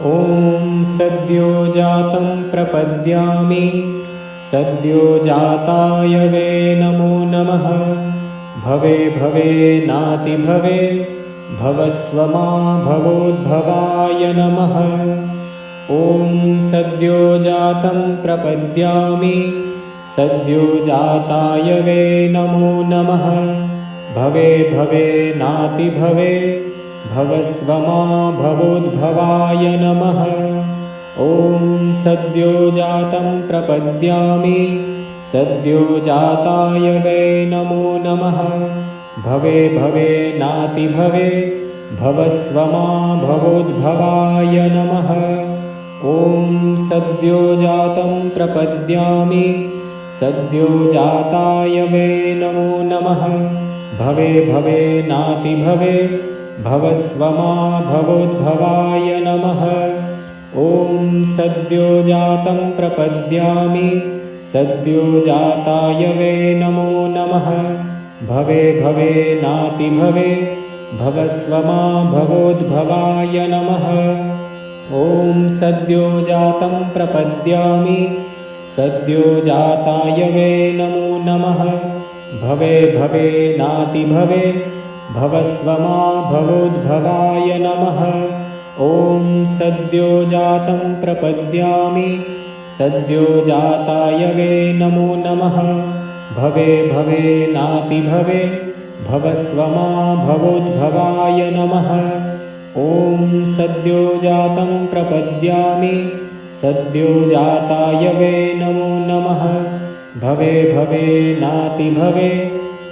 ॐ सद्योजातं प्रपद्यामि सद्योजाताय वे नमो नमः। भवे भवे नातिभवे भवस्वमा भवोद्भवाय नमः। ॐ सद्योजातं प्रपद्यामि सद्योजाताय वे नमो नमः। भवे भवे नातिभवे भवस्वमा भवोद्भवाय नमः। ॐ सद्योजातं प्रपद्यामि सद्योजाताय वे नमो नमः। भवे भवे नातिभवे भवस्वमा भवोद्भवाय नमः। ॐ सद्योजातं प्रपद्यामि सद्योजाताय वे नमो नमः। भवे भवे नातिभवे भवस्वमा भवोद्भवाय नमः। ॐ सद्योजातं प्रपद्यामि सद्योजाताय वे नमो नमः। भवे भवे नातिभवे भवस्वमा भवोद्भवाय नमः। ॐ सद्योजातं प्रपद्यामि सद्योजाताय वे नमो नमः। भवे भवे नातिभवे भवस्वमा भवोद्भवाय नमः। ॐ सद्योजातं प्रपद्यामि सद्योजाताय वे नमो नमः। भवे भवे नातिभवे भवस्वमा भवोद्भवाय नमः। ॐ सद्योजातं प्रपद्यामि सद्योजाताय वे नमो नमः। भवे भवे नातिभवे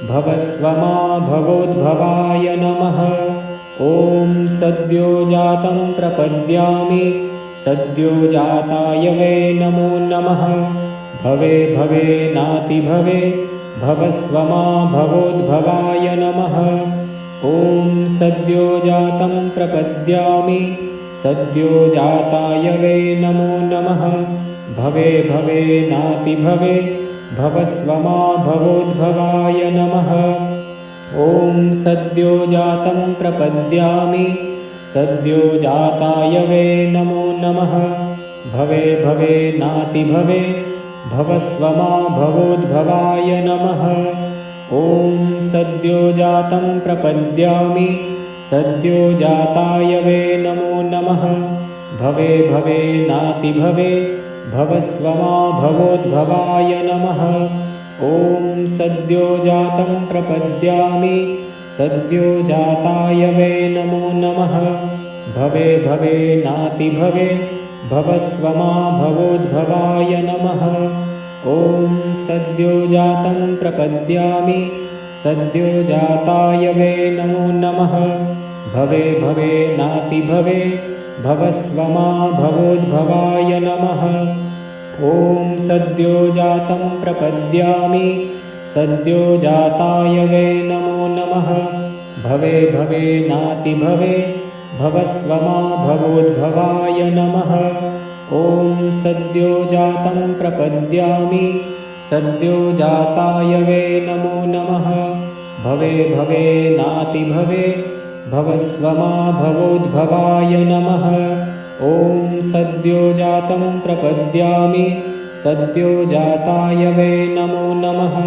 भवस्वमा भवोद्भवाय नमः। ॐ सद्योजातं प्रपद्यामि सद्योजाताय वे नमो नमः। भवे भवे नातिभवे भवस्वमा भवोद्भवाय नमः। ॐ सद्योजातं प्रपद्यामि सद्योजाताय वे नमो नमः। भवे भवे नातिभवे भवस्वमा भवोद्भवाय नमः। ॐ सद्योजातं प्रपद्यामि सद्योजाताय वे नमो नमः। भवे भवे नातिभवे भवस्वमा भवोद्भवाय नमः। ॐ सद्योजातं प्रपद्यामि सद्योजाताय वे नमो नमः। भवे भवे नातिभवे भवस्वमा भवोद्भवाय नमः। ॐ सद्योजातं प्रपद्यामि सद्योजाताय वे नमो नमः। भवे भवे नातिभवे भवस्वमा भवोद्भवाय नमः। ॐ सद्योजातं प्रपद्यामि सद्योजाताय वे नमो नमः। भवे भवे नातिभवे भवस्वमा भवोद्भवाय नमः। ॐ सद्योजातं प्रपद्यामि सद्योजाताय वे नमो नमः। भवे भवे नातिभवे भवस्वमा भवोद्भवाय नमः। ॐ सद्योजातं प्रपद्यामि सद्योजाताय वे नमो नमः। भवे भवे नातिभवे भवस्वमा भवोद्भवाय नमः। ॐ सद्योजातं प्रपद्यामि सद्योजाताय वे नमो नमः।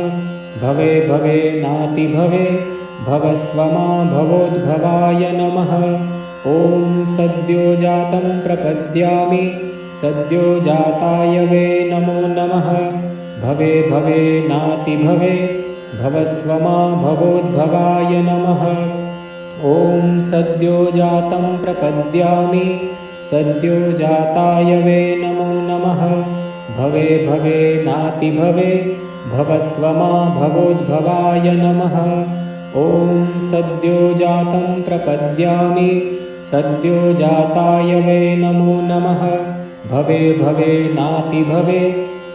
भवे भवे नातिभवे भवस्वमा भवोद्भवाय नमः। ॐ सद्योजातं प्रपद्यामि सद्योजाताय वे नमो नमः। भवे भवे नातिभवे भवस्वमा भवोद्भवाय नमः। ॐ सद्योजातं प्रपद्यामि सद्योजाताय वे नमो नमः। भवे भवे नातिभवे भवस्वमा भवोद्भवाय नमः। ॐ सद्योजातं प्रपद्यामि सद्योजाताय वे नमो नमः। भवे भवे नातिभवे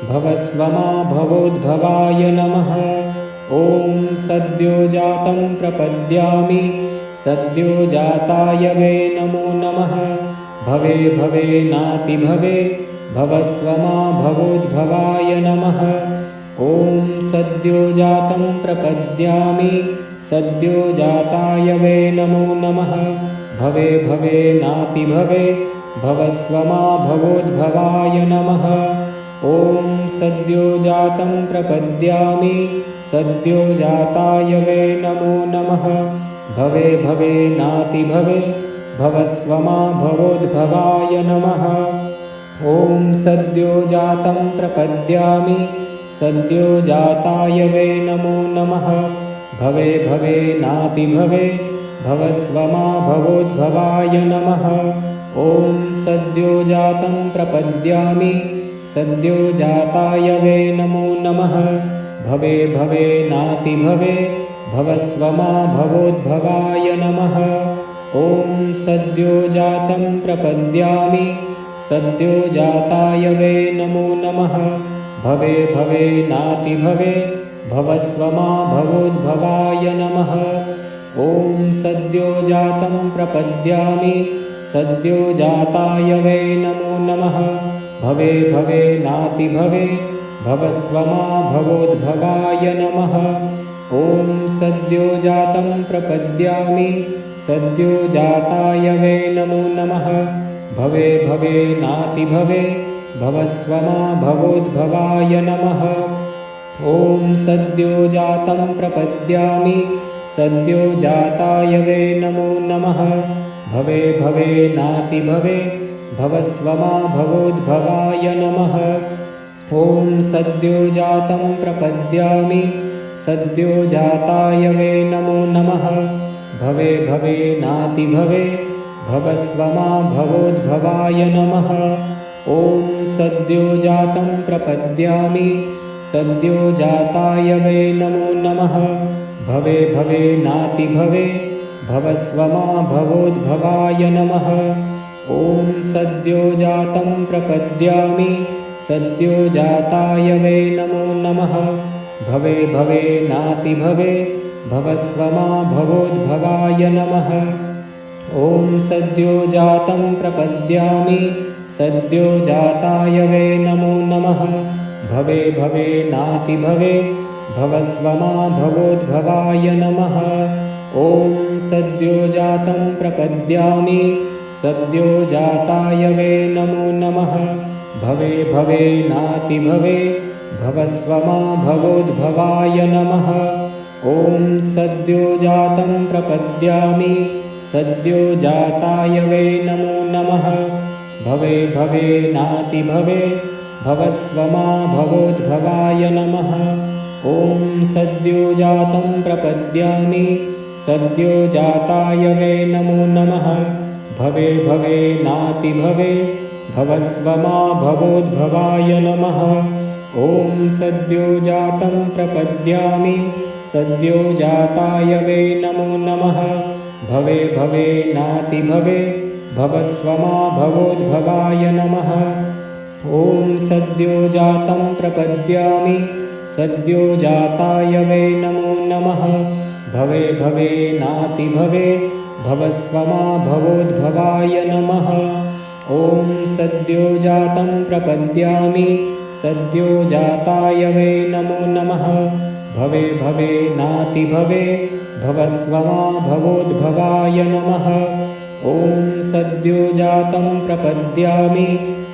भवस्वमा भवोद्भवाय नमः। ॐ सद्योजातं प्रपद्यामि सद्योजाताय वे नमो नमः। भवे भवे नातिभवे भवस्वमा भवोद्भवाय नमः। ॐ सद्योजातं प्रपद्यामि सद्योजाताय वे नमो नमः। भवे भवे नातिभवे भवस्वमा भवोद्भवाय नमः। ॐ सद्योजातं प्रपद्यामि सद्योजाताय वै नमो नमः। भवे भवे नाति भवे भवस्वमा भवोद्भवाय नमः। ॐ सद्योजातं प्रपद्यामि सद्योजाताय वै नमो नमः। भवे भवे नाति भवे भवस्वमा भवोद्भवाय नमः। ॐ सद्योजातं प्रपद्यामि सद्योजाताय वै नमो नमः। भवे भवे नाति भवे भवस्वमा भवोद्भवाय नमः। ॐ सद्योजातं प्रपद्यामि सद्योजाताय वै नमो नमः। भवे भवे नाति भवे भवस्वमा भवोद्भवाय नमः। ॐ सद्योजातं प्रपद्यामि सद्योजाताय वै नमो नमः। भवे भवे नाति भवे भवस्वमा भवोद्भवाय नमः। ॐ सद्योजातं प्रपद्यामि सद्योजाताय वै नमो नमः। भवे भवे नाति भवे भवस्वमा भवोद्भवाय नमः। ॐ सद्योजातं प्रपद्यामि सद्योजाताय वै नमो नमः। भवे भवे नाति भवे भवस्वमा भवोद्भवाय नमः। ॐ सद्योजातं प्रपद्यामि सद्योजाताय वै नमो नमः। भवे भवे नाति भवे भवस्वमा भवोद्भवाय नमः। ॐ सद्योजातं प्रपद्यामि सद्योजाताय वै नमो नमः। भवे भवे नाति भवे भवस्वमा भवोद्भवाय नमः। ॐ सद्योजातं प्रपद्यामि सद्योजाताय वै नमो नमः। भवे भवे नाति भवे भवस्वमा भवोद्भवाय नमः। ॐ सद्योजातं प्रपद्यामि सद्योजाताय वै नमो नमः। भवे भवे नाति भवे भवस्वमा भवोद्भवाय नमः। ॐ सद्योजातं प्रपद्यामि सद्योजाताय वै नमो नमः। भवे भवे नाति भवे भवस्वमा भवोद्भवाय नमः। ॐ सद्योजातं प्रपद्यामि सद्योजाताय वै नमो नमः। भवे भवे नाति भवे भवस्वमा भवोद्भवाय नमः। ॐ सद्योजातं प्रपद्यामि सद्योजाताय वै नमो नमः। भवे भवे नाति भवे भवस्वमा भवोद्भवाय नमः। ॐ सद्योजातं प्रपद्यामि सद्योजाताय वै नमो नमः। भवे भवे नाति भवे भवस्वमा भवोद्भवाय नमः। ॐ सद्योजातं प्रपद्यामि सद्योजाताय वै नमो नमः। भवे भवे नाति भवे भवस्वमा भवोद्भवाय नमः। ॐ सद्योजातं प्रपद्यामि सद्योजाताय वै नमो नमः। भवे भवे नाति भवे भवस्वमा भवोद्भवाय नमः। ॐ सद्योजातं प्रपद्यामि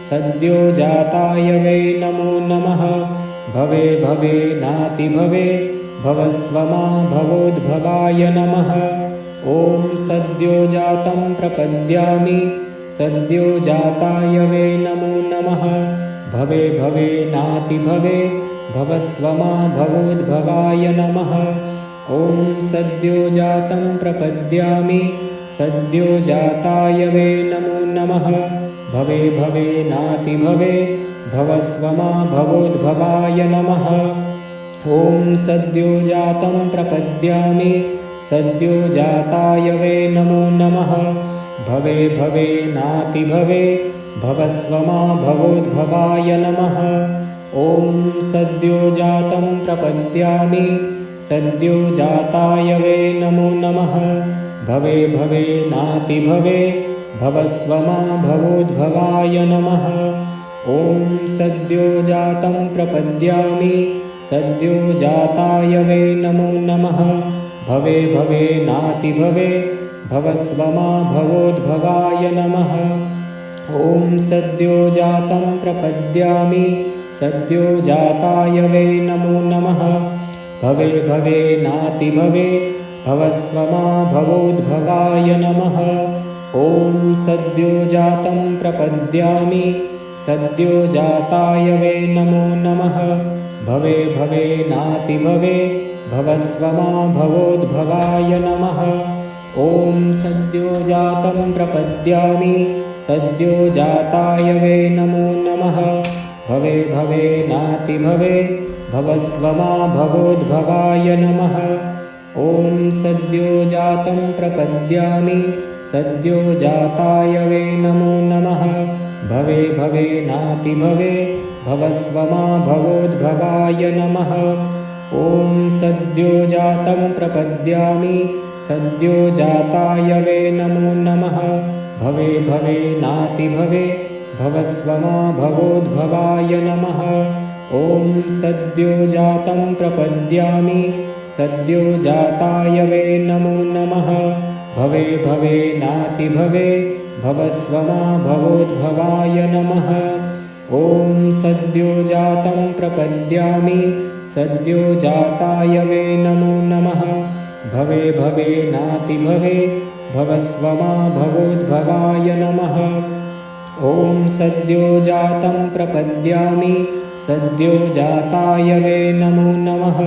सद्योजाताय वै नमो नमः। भवे भवे नाति भवे भवस्वमा भवोद्भवाय नमः। ॐ सद्योजातं प्रपद्यामि सद्योजाताय वै नमो नमः। भवे भवे नाति भवे भवस्वमा भवोद्भवाय नमः। ॐ सद्योजातं प्रपद्यामि सद्योजाताय वै नमो नमः। भवे भवे नाति भवे भवस्वमा भवोद्भवाय नमः। ॐ सद्योजातं प्रपद्यामि सद्योजाताय वै नमो नमः। भवे भवे नाति भवे भवस्वमा भवोद्भवाय नमः। ॐ सद्योजातं प्रपद्यामि सद्योजाताय वै नमो नमः। भवे भवे नाति भवे भवस्वमा भवोद्भवाय नमः। ॐ सद्योजातं प्रपद्यामि सद्योजाताय वै नमो नमः। भवे भवे नाति भवे भवस्वमा भवोद्भवाय नमः। ॐ सद्योजातं प्रपद्यामि सद्योजाताय वै नमो नमः। भवे भवे नाति भवे भवस्व मा भवोद्भवाय नमः। ॐ सद्योजातं प्रपद्यामि सद्योजाताय वै नमो नमः। भवे भवे नाति भवे भवस्व मा भवोद्भवाय नमः। ॐ सद्योजातं प्रपद्यामि सद्योजाताय वै नमो नमः। भवे भवे नाति भवे भवस्व मा भवोद्भवाय नमः। ॐ सद्योजातं प्रपद्यामि सद्योजाताय वै नमो नमः। भवे भवे नाति भवे भवस्व मा भवोद्भवाय नमः। ॐ सद्योजातं प्रपद्यामि सद्योजाताय वै नमो नमः। भवे भवे नाति भवे भवस्व मा भवोद्भवाय नमः। ॐ सद्योजातं प्रपद्यामि सद्योजाताय वै नमो नमः। भवे भवे नाति भवे भवस्व मा भवोद्भवाय नमः। ॐ सद्योजातं प्रपद्यामि सद्योजाताय वै नमो नमः। भवे भवे नाति भवे भवस्व मा भवोद्भवाय नमः। ॐ सद्योजातं प्रपद्यामि सद्योजाताय वै नमो नमः।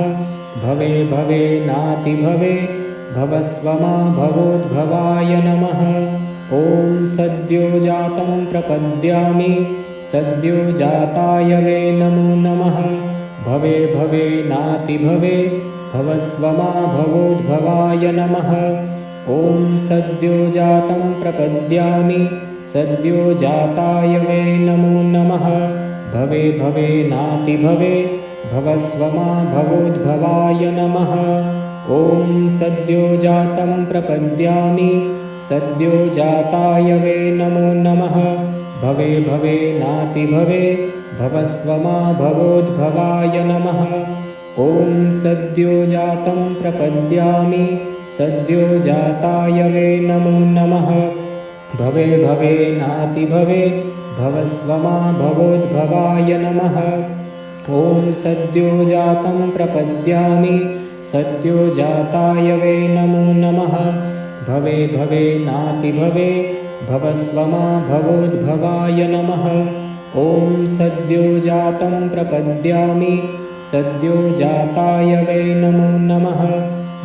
भवे भवे नाति भवे भवस्व मा भवोद्भवाय नमः। ॐ सद्योजातं प्रपद्यामि सद्योजाताय वै नमो नमः। भवे भवे नाति भवे भवस्व मा भवोद्भवाय नमः। ॐ सद्योजातं प्रपद्यामि सद्योजाताय वै नमो नमः। भवे भवे नाति भवे भवस्व मा भवोद्भवाय नमः। ॐ सद्योजातं प्रपद्यामि सद्योजाताय वै नमो नमः। भवे भवे नाति भवे भवस्व मा भवोद्भवाय नमः। ॐ सद्योजातं प्रपद्यामि सद्योजाताय वै नमो नमः। भवे भवे नाति भवे भवस्व मा भवोद्भवाय नमः। ॐ सद्योजातं प्रपद्यामि सद्योजाताय वै नमो नमः। भवे भवे नाति भवे भवस्व मा भवोद्भवाय नमः। ॐ सद्योजातं प्रपद्यामि सद्योजाताय वै नमो नमः।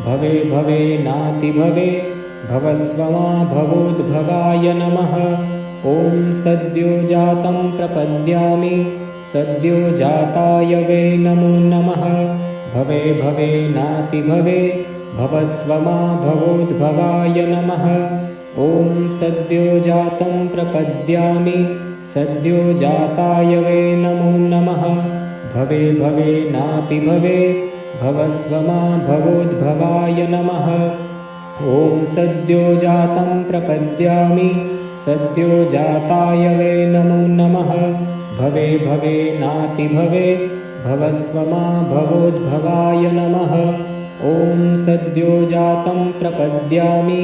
भवे भवे नाति भवे भवस्व मा भवोद्भवाय नमः। ॐ सद्योजातं प्रपद्यामि सद्योजाताय वै नमो नमः। भवे भवे नाति भवे भवस्व मा भवोद्भवाय नमः। ॐ सद्योजातं प्रपद्यामि सद्योजाताय वै नमो नमः। भवे भवे नाति भवे भवस्व मा भवोद्भवाय नमः। ॐ सद्योजातं प्रपद्यामि सद्योजाताय वै नमो नमः। भवे भवे नाति भवे भवस्व मा भवोद्भवाय नमः। ॐ सद्योजातं प्रपद्यामि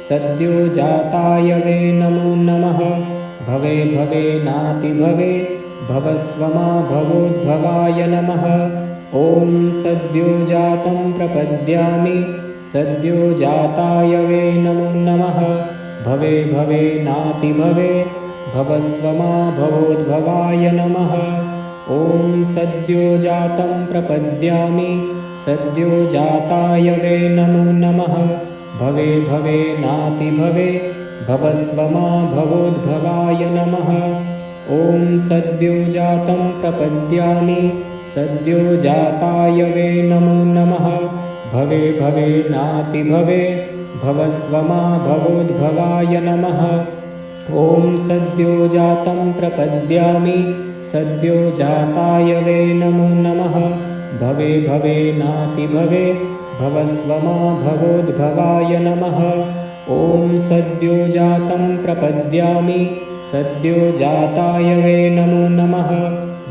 सद्योजाताय वै नमो नमः। भवे भवे नाति भवे भवस्व मा भवोद्भवाय नमः। ॐ सद्योजातं प्रपद्यामि सद्योजाताय वै नमो नमः। भवे भवे नाति भवे भवस्व मा भवोद्भवाय नमः। ॐ सद्योजातं प्रपद्यामि सद्योजाताय वै नमो नमः। भवे भवे नाति भवे भवस्व मा भवोद्भवाय नमः। ॐ सद्योजातं प्रपद्यामि सद्योजाताय वै नमो नमः। भवे भवे नाति भवे भवस्व मा भवोद्भवाय नमः। ॐ सद्योजातं प्रपद्यामि सद्योजाताय वै नमो नमः। भवे भवे नाति भवे भवस्व मा भवोद्भवाय नमः। ॐ सद्योजातं प्रपद्यामि सद्योजाताय वै नमो नमः।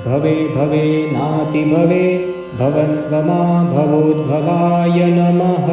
भवे भवे नाति भवे भवस्व मा भवोद्भवाय नमः।